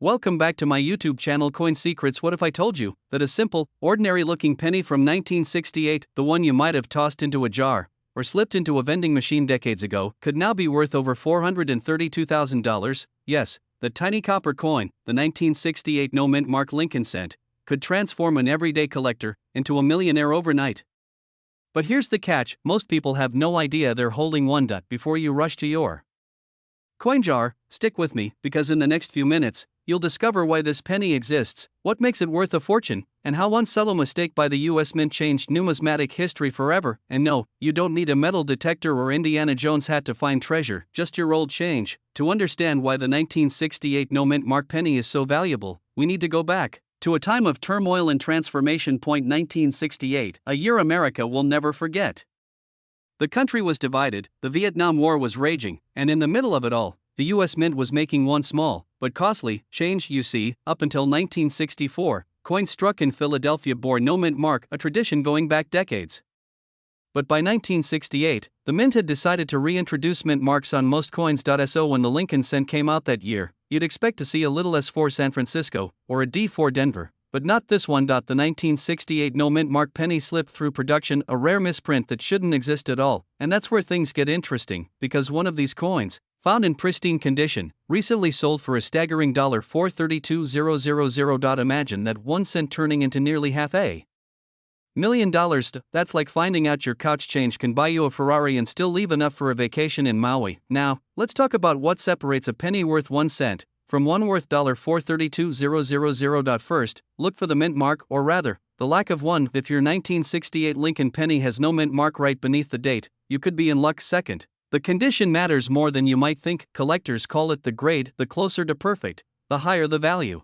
Welcome back to my YouTube channel Coin Secrets. What if I told you that a simple, ordinary looking penny from 1968, the one you might have tossed into a jar or slipped into a vending machine decades ago, could now be worth over $432,000? Yes, the tiny copper coin, the 1968 no mint mark Lincoln cent, could transform an everyday collector into a millionaire overnight. But here's the catch: most people have no idea they're holding one. Before you rush to your coin jar, stick with me, because in the next few minutes, you'll discover why this penny exists, what makes it worth a fortune, and how one subtle mistake by the US Mint changed numismatic history forever. And no, you don't need a metal detector or Indiana Jones hat to find treasure, just your old change. To understand why the 1968 no mint mark penny is so valuable, we need to go back to a time of turmoil and transformation. 1968, a year America will never forget. The country was divided, the Vietnam War was raging, and in the middle of it all, the US Mint was making one small, but costly, change. You see, up until 1964, coins struck in Philadelphia bore no mint mark, a tradition going back decades. But by 1968, the Mint had decided to reintroduce mint marks on most coins. So when the Lincoln cent came out that year, you'd expect to see a little S for San Francisco, or a D for Denver, but not this one. The 1968 no mint mark penny slipped through production, a rare misprint that shouldn't exist at all. And that's where things get interesting, because one of these coins, found in pristine condition, recently sold for a staggering $432,000. Imagine that 1 cent turning into nearly $500,000. That's like finding out your couch change can buy you a Ferrari and still leave enough for a vacation in Maui. Now, let's talk about what separates a penny worth 1 cent from one worth $432,000. First, look for the mint mark, or rather, the lack of one. If your 1968 Lincoln penny has no mint mark right beneath the date, you could be in luck. Second, the condition matters more than you might think. Collectors call it the grade. The closer to perfect, the higher the value.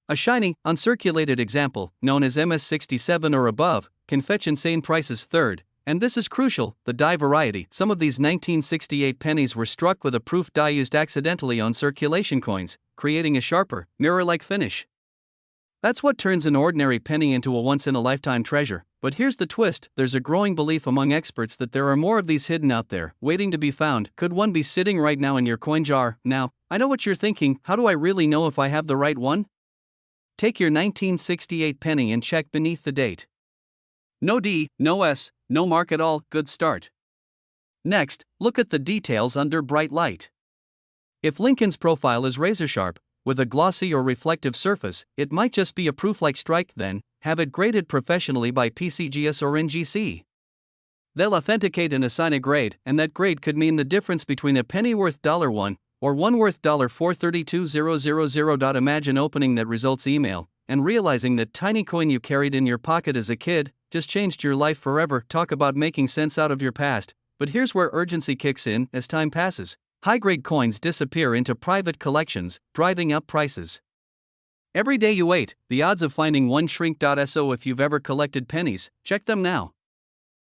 A shiny, uncirculated example, known as MS67 or above, can fetch insane prices. Third, and this is crucial, the die variety. Some of these 1968 pennies were struck with a proof die used accidentally on circulation coins, creating a sharper, mirror-like finish. That's what turns an ordinary penny into a once-in-a-lifetime treasure. But here's the twist: there's a growing belief among experts that there are more of these hidden out there, waiting to be found. Could one be sitting right now in your coin jar? Now, I know what you're thinking: how do I really know if I have the right one? Take your 1968 penny and check beneath the date. No D, no S, no mark at all. Good start. Next, look at the details under bright light. If Lincoln's profile is razor sharp, with a glossy or reflective surface, it might just be a proof-like strike. Then, have it graded professionally by PCGS or NGC. They'll authenticate and assign a grade, and that grade could mean the difference between a penny worth $1 or one worth $432,000. Imagine opening that results email and realizing that tiny coin you carried in your pocket as a kid just changed your life forever. Talk about making sense out of your past. But here's where urgency kicks in. As time passes, high-grade coins disappear into private collections, driving up prices. Every day you wait, the odds of finding one shrink. So if you've ever collected pennies, check them now.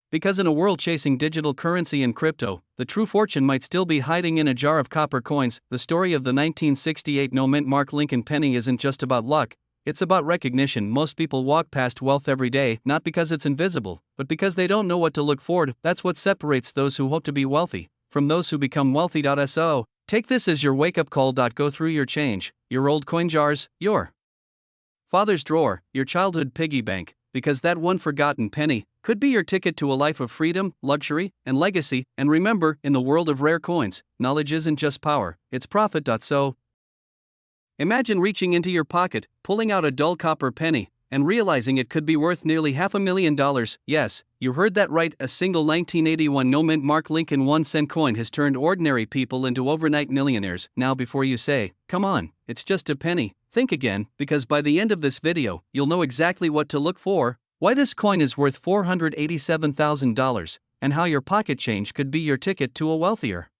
Because in a world chasing digital currency and crypto, the true fortune might still be hiding in a jar of copper coins. The story of the 1968 no mint mark Lincoln penny isn't just about luck, it's about recognition. Most people walk past wealth every day, not because it's invisible, but because they don't know what to look for. That's what separates those who hope to be wealthy from those who become wealthy. So, take this as your wake-up call. Go through your change, your old coin jars, your father's drawer, your childhood piggy bank, because that one forgotten penny could be your ticket to a life of freedom, luxury, and legacy. And remember, in the world of rare coins, knowledge isn't just power, it's profit. So, imagine reaching into your pocket, pulling out a dull copper penny, and realizing it could be worth nearly $500,000. Yes, you heard that right, a single 1981 no mint mark Lincoln 1 cent coin has turned ordinary people into overnight millionaires. Now before you say, come on, it's just a penny, think again, because by the end of this video, you'll know exactly what to look for, why this coin is worth $487,000, and how your pocket change could be your ticket to a wealthier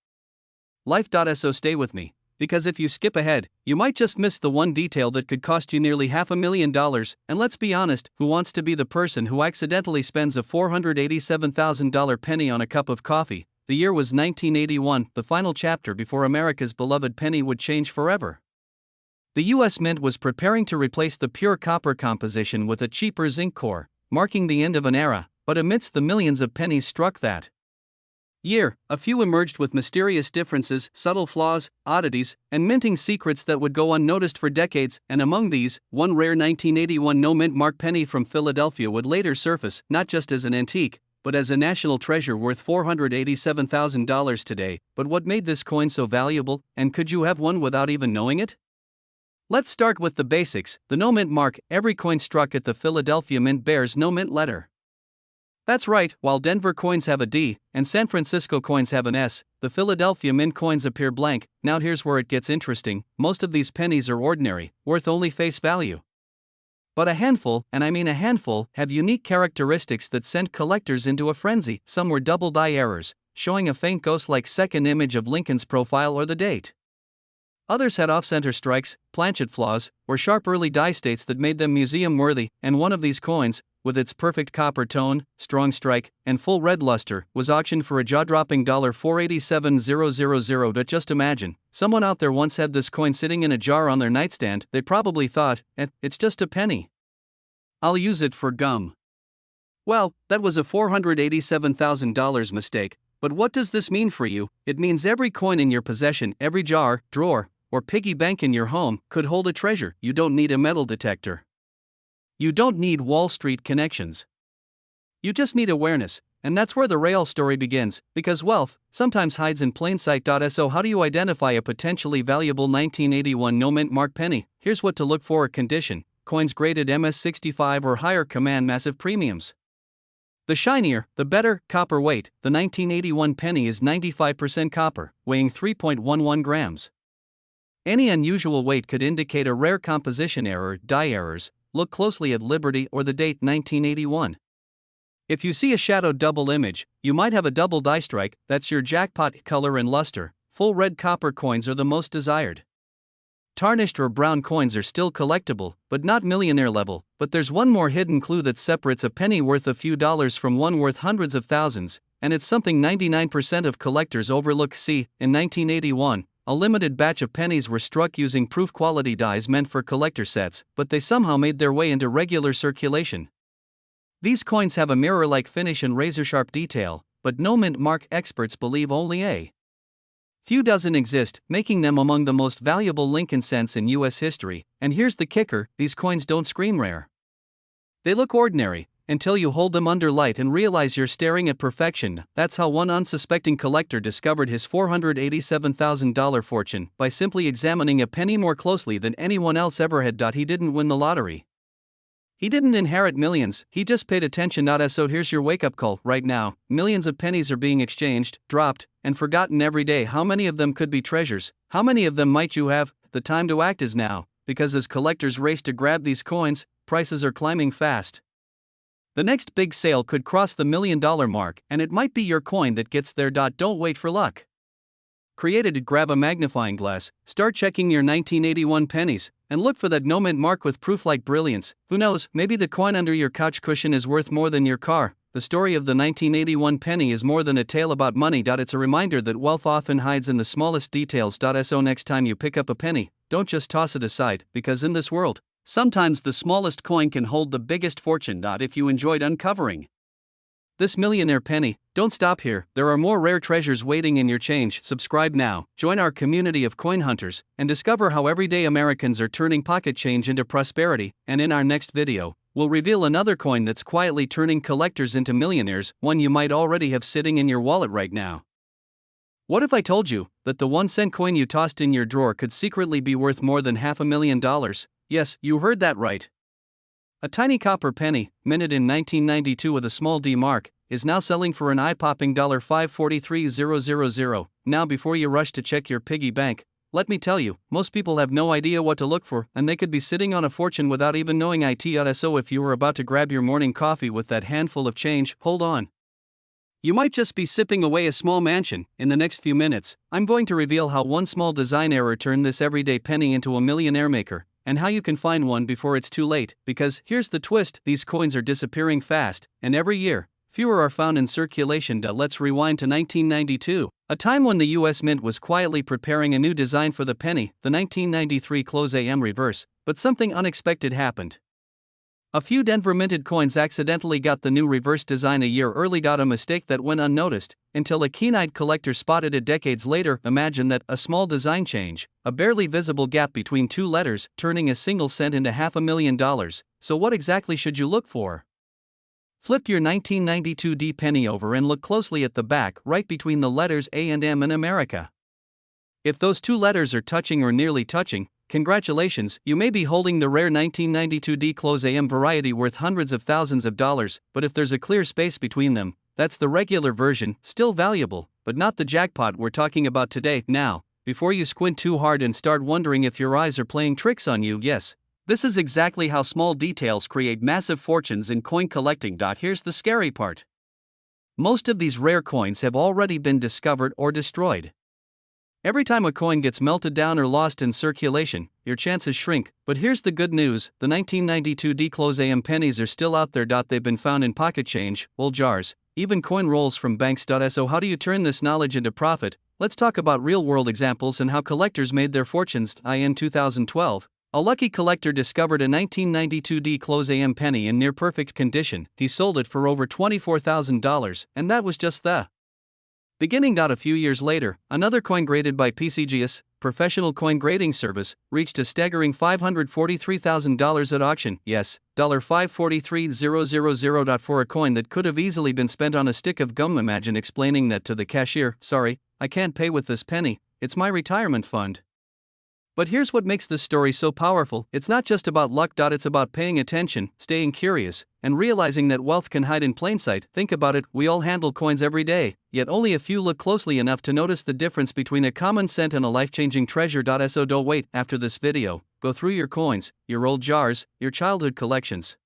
life. So stay with me, because if you skip ahead, you might just miss the one detail that could cost you nearly $500,000. And let's be honest, who wants to be the person who accidentally spends a $487,000 penny on a cup of coffee? The year was 1981, the final chapter before America's beloved penny would change forever. The US Mint was preparing to replace the pure copper composition with a cheaper zinc core, marking the end of an era. But amidst the millions of pennies struck that year, a few emerged with mysterious differences, subtle flaws, oddities, and minting secrets that would go unnoticed for decades, and among these, one rare 1981 no-mint mark penny from Philadelphia would later surface, not just as an antique, but as a national treasure worth $487,000 today. But what made this coin so valuable, and could you have one without even knowing it? Let's start with the basics. The no-mint mark. Every coin struck at the Philadelphia Mint bears no mint letter. That's right, while Denver coins have a D, and San Francisco coins have an S, the Philadelphia Mint coins appear blank. Now here's where it gets interesting. Most of these pennies are ordinary, worth only face value. But a handful, and I mean a handful, have unique characteristics that sent collectors into a frenzy. Some were double die errors, showing a faint ghost-like second image of Lincoln's profile or the date. Others had off-center strikes, planchet flaws, or sharp early die states that made them museum-worthy, and one of these coins, with its perfect copper tone, strong strike, and full red luster, was auctioned for a jaw-dropping $487,000. But just imagine, someone out there once had this coin sitting in a jar on their nightstand. They probably thought, it's just a penny. I'll use it for gum. Well, that was a $487,000 mistake. But what does this mean for you? It means every coin in your possession, every jar, drawer, or piggy bank in your home could hold a treasure. You don't need a metal detector. You don't need Wall Street connections. You just need awareness, and that's where the real story begins, because wealth sometimes hides in plain sight. So how do you identify a potentially valuable 1981 no-mint mark penny? Here's what to look for. Condition: coins graded MS65 or higher command massive premiums. The shinier, the better. Copper weight: the 1981 penny is 95% copper, weighing 3.11 grams. Any unusual weight could indicate a rare composition error. Die errors: look closely at Liberty or the date 1981. If you see a shadowed double image, you might have a double die strike. That's your jackpot. Color and luster: full red copper coins are the most desired. Tarnished or brown coins are still collectible, but not millionaire level. But there's one more hidden clue that separates a penny worth a few dollars from one worth hundreds of thousands, and it's something 99% of collectors overlook. See, in 1981, a limited batch of pennies were struck using proof quality dies meant for collector sets, but they somehow made their way into regular circulation. These coins have a mirror-like finish and razor-sharp detail, but no mint mark experts believe only a few dozen exist, making them among the most valuable Lincoln cents in U.S. history. And here's the kicker: these coins don't scream rare. They look ordinary, until you hold them under light and realize you're staring at perfection. That's how one unsuspecting collector discovered his $487,000 fortune, by simply examining a penny more closely than anyone else ever had. He didn't win the lottery. He didn't inherit millions, he just paid attention. So here's your wake-up call. Right now, millions of pennies are being exchanged, dropped, and forgotten every day. How many of them could be treasures? How many of them might you have? The time to act is now, because as collectors race to grab these coins, prices are climbing fast. The next big sale could cross the $1 million mark, and it might be your coin that gets there. Don't wait for luck. Created to grab a magnifying glass, start checking your 1981 pennies, and look for that no-mint mark with proof-like brilliance. Who knows, maybe the coin under your couch cushion is worth more than your car. The story of the 1981 penny is more than a tale about money. It's a reminder that wealth often hides in the smallest details. So next time you pick up a penny, don't just toss it aside, because in this world, sometimes the smallest coin can hold the biggest fortune. If you enjoyed uncovering this millionaire penny, don't stop here. There are more rare treasures waiting in your change. Subscribe now, join our community of coin hunters, and discover how everyday Americans are turning pocket change into prosperity. And in our next video, we'll reveal another coin that's quietly turning collectors into millionaires, one you might already have sitting in your wallet right now. What if I told you that the 1-cent coin you tossed in your drawer could secretly be worth more than $500,000? Yes, you heard that right. A tiny copper penny, minted in 1992 with a small D mark, is now selling for an eye-popping $543,000. Now before you rush to check your piggy bank, let me tell you, most people have no idea what to look for, and they could be sitting on a fortune without even knowing it. So if you were about to grab your morning coffee with that handful of change, hold on. You might just be sipping away a small mansion. In the next few minutes, I'm going to reveal how one small design error turned this everyday penny into a millionaire maker, and how you can find one before it's too late. Because here's the twist: these coins are disappearing fast, and every year, fewer are found in circulation. Let's rewind to 1992, a time when the US Mint was quietly preparing a new design for the penny, the 1993 Close AM reverse. But something unexpected happened. A few Denver minted coins accidentally got the new reverse design a year early. A mistake that went unnoticed until a keen-eyed collector spotted it decades later. Imagine that, a small design change, a barely visible gap between two letters, turning a single cent into $500,000. So what exactly should you look for? Flip your 1992 D penny over and look closely at the back, right between the letters A and M in America. If those two letters are touching or nearly touching, congratulations, you may be holding the rare 1992 D close AM variety worth hundreds of thousands of dollars. But if there's a clear space between them, that's the regular version, still valuable, but not the jackpot we're talking about today. Now, before you squint too hard and start wondering if your eyes are playing tricks on you, yes, this is exactly how small details create massive fortunes in coin collecting. Here's the scary part. Most of these rare coins have already been discovered or destroyed. Every time a coin gets melted down or lost in circulation, your chances shrink. But here's the good news: the 1992 D close AM pennies are still out there. They've been found in pocket change, old jars, even coin rolls from banks. So how do you turn this knowledge into profit? Let's talk about real-world examples and how collectors made their fortunes. In 2012, a lucky collector discovered a 1992 D close AM penny in near-perfect condition. He sold it for over $24,000, and that was just the beginning. A few years later, another coin graded by PCGS, professional coin grading service, reached a staggering $543,000 at auction. Yes, $543,000 for a coin that could have easily been spent on a stick of gum. Imagine explaining that to the cashier: "Sorry, I can't pay with this penny, it's my retirement fund." But here's what makes this story so powerful: it's not just about luck. It's about paying attention, staying curious, and realizing that wealth can hide in plain sight. Think about it: we all handle coins every day, yet only a few look closely enough to notice the difference between a common cent and a life-changing treasure. So don't wait. After this video, go through your coins, your old jars, your childhood collections.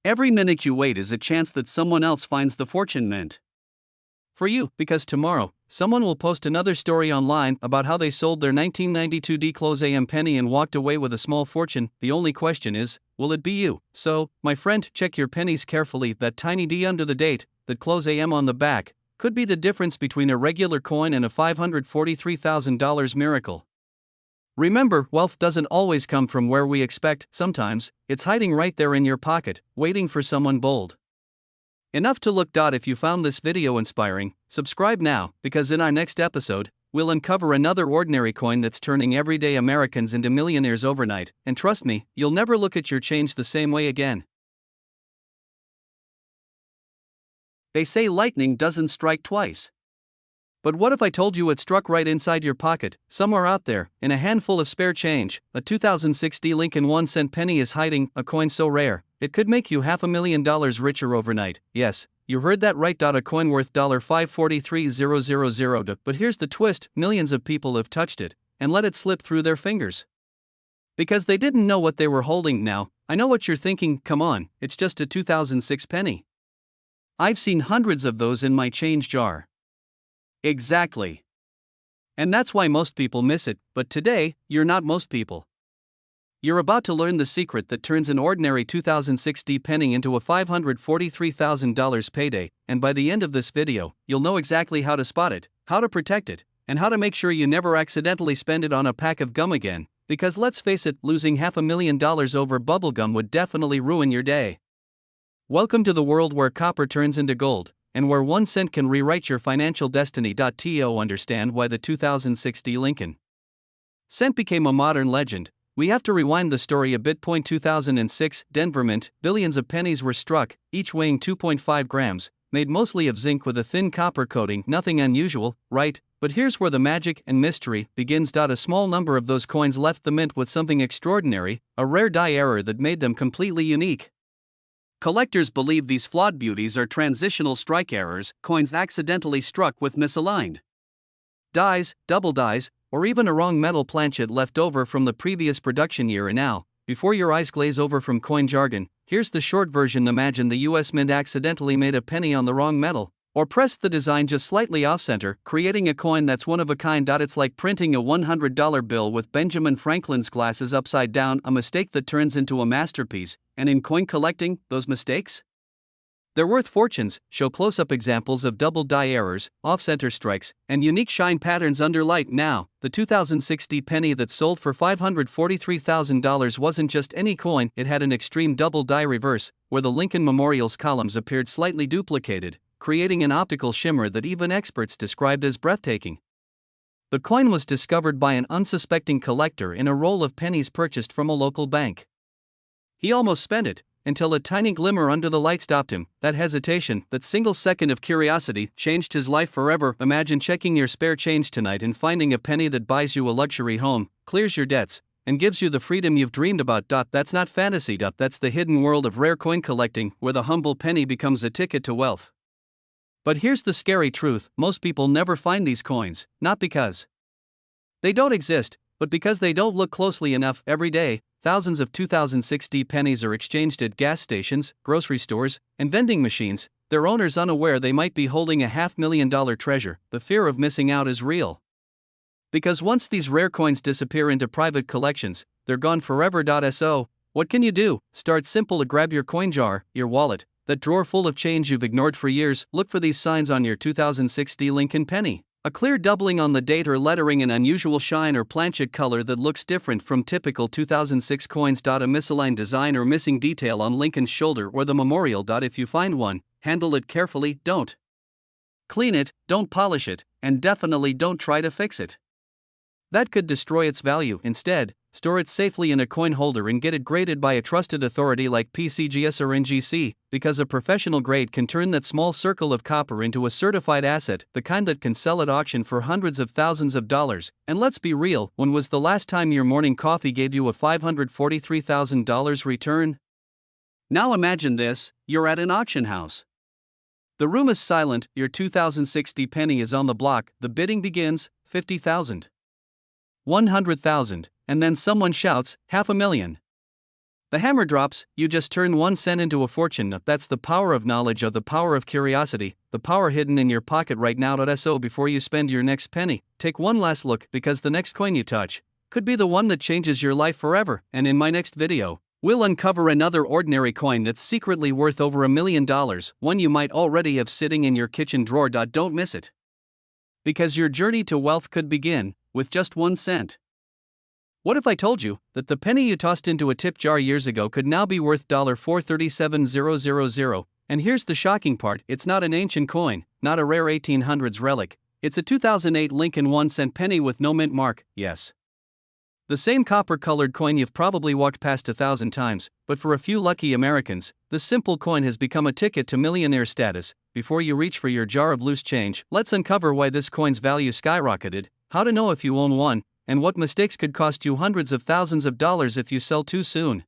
Every minute you wait is a chance that someone else finds the fortune meant for you, because tomorrow, someone will post another story online about how they sold their 1992 D close AM penny and walked away with a small fortune. The only question is, will it be you? So, my friend, check your pennies carefully. That tiny D under the date, that close AM on the back, could be the difference between a regular coin and a $543,000 miracle. Remember, wealth doesn't always come from where we expect. Sometimes, it's hiding right there in your pocket, waiting for someone bold enough to look. If you found this video inspiring, subscribe now, because in our next episode, we'll uncover another ordinary coin that's turning everyday Americans into millionaires overnight, and trust me, you'll never look at your change the same way again. They say lightning doesn't strike twice. But what if I told you it struck right inside your pocket, somewhere out there, in a handful of spare change? A 2006 D Lincoln 1-cent penny is hiding, a coin so rare, it could make you $500,000 richer overnight. Yes, you heard that right. A coin worth $543,000. But here's the twist: millions of people have touched it and let it slip through their fingers because they didn't know what they were holding. Now, I know what you're thinking: come on, it's just a 2006 penny. I've seen hundreds of those in my change jar. Exactly. And that's why most people miss it. But today, you're not most people. You're about to learn the secret that turns an ordinary 2006 D penny into a $543,000 payday, and by the end of this video, you'll know exactly how to spot it, how to protect it, and how to make sure you never accidentally spend it on a pack of gum again. Because let's face it, losing $500,000 over bubblegum would definitely ruin your day. Welcome to the world where copper turns into gold, and where 1 cent can rewrite your financial destiny. To understand why the 2006 D Lincoln cent became a modern legend, we have to rewind the story a bit. 2006, Denver Mint, billions of pennies were struck, each weighing 2.5 grams, made mostly of zinc with a thin copper coating. Nothing unusual, right? But here's where the magic and mystery begins. A small number of those coins left the mint with something extraordinary, a rare die error that made them completely unique. Collectors believe these flawed beauties are transitional strike errors, coins accidentally struck with misaligned dies, double dies, or even a wrong metal planchet left over from the previous production year. And now, before your eyes glaze over from coin jargon, here's the short version. Imagine the US Mint accidentally made a penny on the wrong metal, or pressed the design just slightly off-center, creating a coin that's one of a kind. It's like printing a $100 bill with Benjamin Franklin's glasses upside down, a mistake that turns into a masterpiece. And in coin collecting, those mistakes? They're worth fortunes, show close-up examples of double die errors, off-center strikes, and unique shine patterns under light. Now, the 2060 penny that sold for $543,000 wasn't just any coin, it had an extreme double die reverse, where the Lincoln Memorial's columns appeared slightly duplicated, creating an optical shimmer that even experts described as breathtaking. The coin was discovered by an unsuspecting collector in a roll of pennies purchased from a local bank. He almost spent it, until a tiny glimmer under the light stopped him. That hesitation, that single second of curiosity, changed his life forever. Imagine checking your spare change tonight and finding a penny that buys you a luxury home, clears your debts, and gives you the freedom you've dreamed about. That's not fantasy. That's the hidden world of rare coin collecting, where the humble penny becomes a ticket to wealth. But here's the scary truth: most people never find these coins, not because they don't exist, but because they don't look closely enough. Every day, thousands of 2060 pennies are exchanged at gas stations, grocery stores, and vending machines, their owners unaware they might be holding a $500,000 treasure. The fear of missing out is real. Because once these rare coins disappear into private collections, they're gone forever. So, what can you do? Start simple. Grab your coin jar, your wallet, that drawer full of change you've ignored for years. Look for these signs on your 2060 Lincoln penny. A clear doubling on the date or lettering, an unusual shine or planchet color that looks different from typical 2006 coins. A misaligned design or missing detail on Lincoln's shoulder or the memorial. If you find one, handle it carefully. Don't clean it, don't polish it, and definitely don't try to fix it. That could destroy its value. Instead, store it safely in a coin holder and get it graded by a trusted authority like PCGS or NGC, because a professional grade can turn that small circle of copper into a certified asset, the kind that can sell at auction for hundreds of thousands of dollars. And let's be real, when was the last time your morning coffee gave you a $543,000 return? Now imagine this: you're at an auction house. The room is silent, your 2060 penny is on the block, the bidding begins. 50,000. 100,000, and then someone shouts, $500,000. The hammer drops, you just turned 1 cent into a fortune. That's the power of knowledge, or the power of curiosity, the power hidden in your pocket right now. So before you spend your next penny, take one last look, because the next coin you touch could be the one that changes your life forever. And in my next video, we'll uncover another ordinary coin that's secretly worth over $1 million, one you might already have sitting in your kitchen drawer. Don't miss it. Because your journey to wealth could begin with just 1 cent. What if I told you that the penny you tossed into a tip jar years ago could now be worth $437,000? And here's the shocking part: it's not an ancient coin, not a rare 1800s relic. It's a 2008 Lincoln 1-cent penny with no mint mark. Yes, the same copper-colored coin you've probably walked past 1,000 times, but for a few lucky Americans, this simple coin has become a ticket to millionaire status. Before you reach for your jar of loose change, let's uncover why this coin's value skyrocketed, how to know if you own one, and what mistakes could cost you hundreds of thousands of dollars if you sell too soon.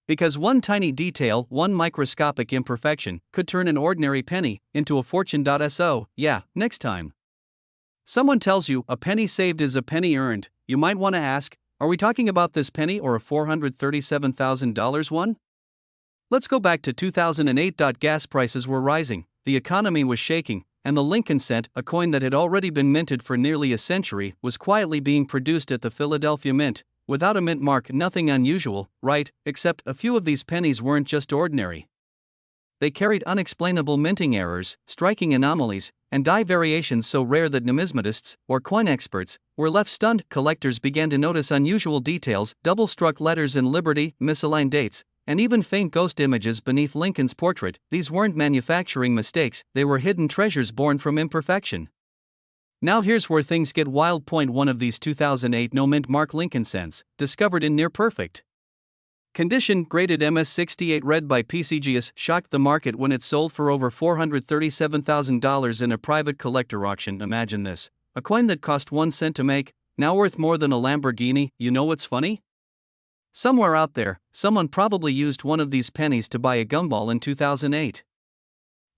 Because one tiny detail, one microscopic imperfection, could turn an ordinary penny into a fortune. So, yeah, next time someone tells you a penny saved is a penny earned, you might want to ask, are we talking about this penny or a $437,000 one? Let's go back to 2008. Gas prices were rising, the economy was shaking, and the Lincoln cent, a coin that had already been minted for nearly a century, was quietly being produced at the Philadelphia Mint. Without a mint mark, nothing unusual, right? Except a few of these pennies weren't just ordinary. They carried unexplainable minting errors, striking anomalies, and die variations so rare that numismatists, or coin experts, were left stunned. Collectors began to notice unusual details: double-struck letters in Liberty, misaligned dates, and even faint ghost images beneath Lincoln's portrait. These weren't manufacturing mistakes, they were hidden treasures born from imperfection. Now here's where things get wild. One of these 2008 no-mint mark Lincoln cents, discovered in near-perfect condition, graded MS68 red by PCGS, shocked the market when it sold for over $437,000 in a private collector auction. Imagine this: a coin that cost 1 cent to make, now worth more than a Lamborghini. You know what's funny? Somewhere out there, someone probably used one of these pennies to buy a gumball in 2008.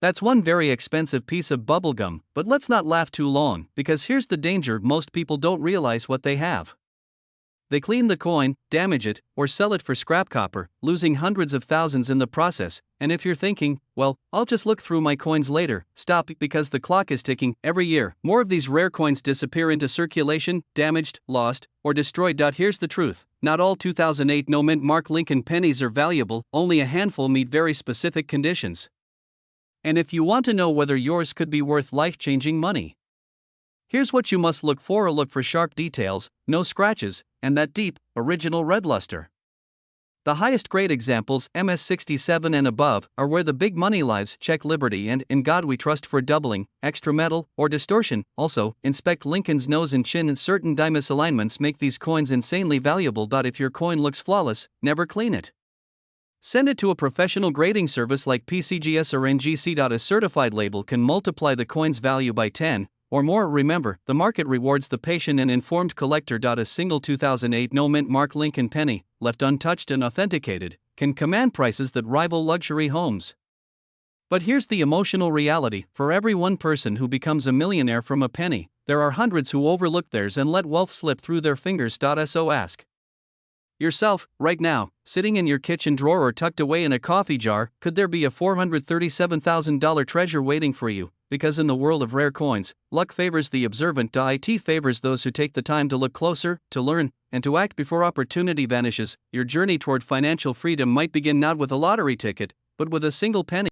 That's one very expensive piece of bubblegum, but let's not laugh too long, because here's the danger: most people don't realize what they have. They clean the coin, damage it, or sell it for scrap copper, losing hundreds of thousands in the process. And if you're thinking, well, I'll just look through my coins later, stop, because the clock is ticking. Every year, more of these rare coins disappear into circulation, damaged, lost, or destroyed. Here's the truth: not all 2008 no-mint mark Lincoln pennies are valuable, only a handful meet very specific conditions. And if you want to know whether yours could be worth life-changing money, here's what you must look for. Look for sharp details, no scratches, and that deep, original red luster. The highest grade examples, MS67 and above, are where the big money lies. Check Liberty and In God We Trust for doubling, extra metal, or distortion. Also, inspect Lincoln's nose and chin, and certain die misalignments make these coins insanely valuable. If your coin looks flawless, never clean it. Send it to a professional grading service like PCGS or NGC. A certified label can multiply the coin's value by 10 or more. Remember, the market rewards the patient and informed collector. A single 2008 no mint mark Lincoln penny, left untouched and authenticated, can command prices that rival luxury homes. But here's the emotional reality: for every one person who becomes a millionaire from a penny, there are hundreds who overlook theirs and let wealth slip through their fingers. So ask yourself, right now, sitting in your kitchen drawer or tucked away in a coffee jar, could there be a $437,000 treasure waiting for you? Because in the world of rare coins, luck favors the observant. It favors those who take the time to look closer, to learn, and to act before opportunity vanishes. Your journey toward financial freedom might begin not with a lottery ticket, but with a single penny.